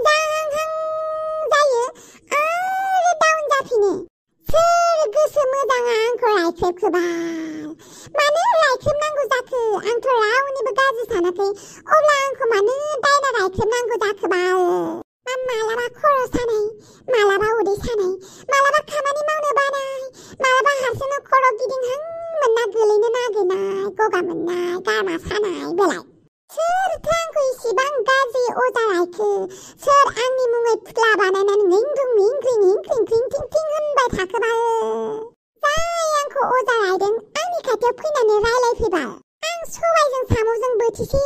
जाहां जायो आरो डाउन जाफिनो। सोर गोसो मोजाङा आंखौ रायख्रेबखोबाल? मानो रायख्रेबनांगौ जाखो? आंथ' रावनिबो गाज्रि सानाखै, अब्ला आंखौ मानो दायना रायख्रेबनांगौ जाखोबाल? मालाबा खर' सानाय, मालाबा उदै सानाय, मालाबा खामानि मावनो बानाय, मालाबा हारसिंनो खर' गिदिंहां मोनना गोलैनो नागिरनाय, गगा मोननाय, गारमा सानाय बेलाय। सोरथो आंखौ इसिबां गाज्रि अजा रायखो? सोर आंनि मुङै फुथ्ला बानायनानै निंग्रुं निंग्रिं निंख्रिं क्रिं थिं थिं होनबाय थाखोबाल? जाय आंखौ अजा रायदों आंनि खाथियाव फैनानै रायलायफैबाल। आं सबायजों साम'जों बोथिसे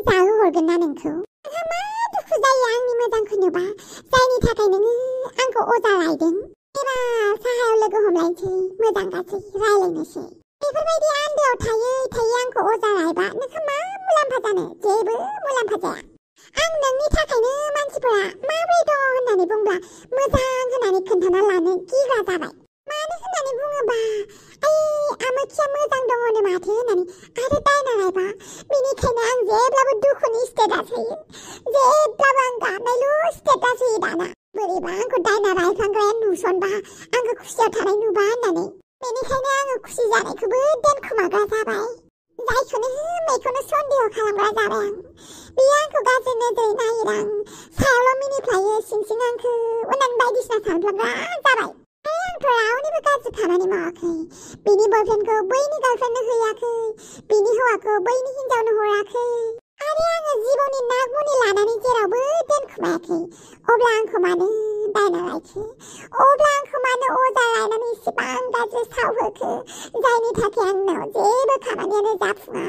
जाहोहरगोन ना नोंखौ? आंहा मा दुखु जायो आंनि मोजांखौ नुबा, जायनि थाखाय नोङो आंखौ अजा रायदों? एबार साहायाव लोगो हमलायनोसै, मोजां गाज्रि रायलायनोसै। बेफोरबायदि आन्दोआव थायै थायै आंखौ अजा रायबा नोंहा मा मुलाम्फा जानो? जेबो मुलाम्फा जाया। आं नोंनि थाखायनो मानसिफोरा माबोरै दं होननानै बुंब्ला मोजां होननानै खोन्थाना लानो गिग्रा जाबाय। मानो होननानै बुङोबा आमोखिया मोजां दङ नो माथो होननानै आरो दायना रायबा। बेनिखायनो आं जेब्लाबो दुखुनि स्टेटास होयो, जेब्लाबो आं गाबनायल' स्टेटास होयो दाना। बोरैबा आंखौ दायना रायफ्लांग्राया नुसनबा आंखौ खुसियाव थानाय नुबा होननानै। बेनिखायनो आङो खुसि जानायखौबो दोनखोमाग्रा जाबाय। जायखौनो मेखौनो सन्देह खालामग्रा जाबाय आं। बियो आंखौ गाज्रि नोजोरै नायदां, सायावल' मिनिफ्लायो, सिं सिं आंखौ उनान बायदिसिना सानफ्लांग्रा जाबाय। आंथ' रावनिबो गाज्रि खामानि मावाखै। बिनि बयफ्रेन्डखौ बैनि गार्लफ्रेन्डनो होयाखै, बिनि हौवाखौ बैनि हिन्जावनो हराखै, आरो आङो जिबौनि नागमनि लानानै जेरावबो दोनखोमायाखै। अब्ला आंखौ मानो दायना रायखो? अब्ला आंखौ मानो अजा रायनानै इसेबां गाज्रि सावहोखो? जायनि थाखाय आंनाव जेबो खामानियानो जाफुङा,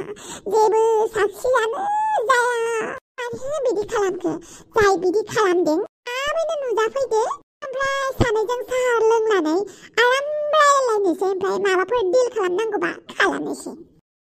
जेबो साखियानो जाया। मानो बिदि खालामखो? जाय बिदि खालामदों थाबैनो नुजाफैदो, ओमफ्राय सानैजों साहा लोंनानै आराम रायलायनोसै, ओमफ्राय माबाफोर डिल खालामनांगौबा खालामनोसै।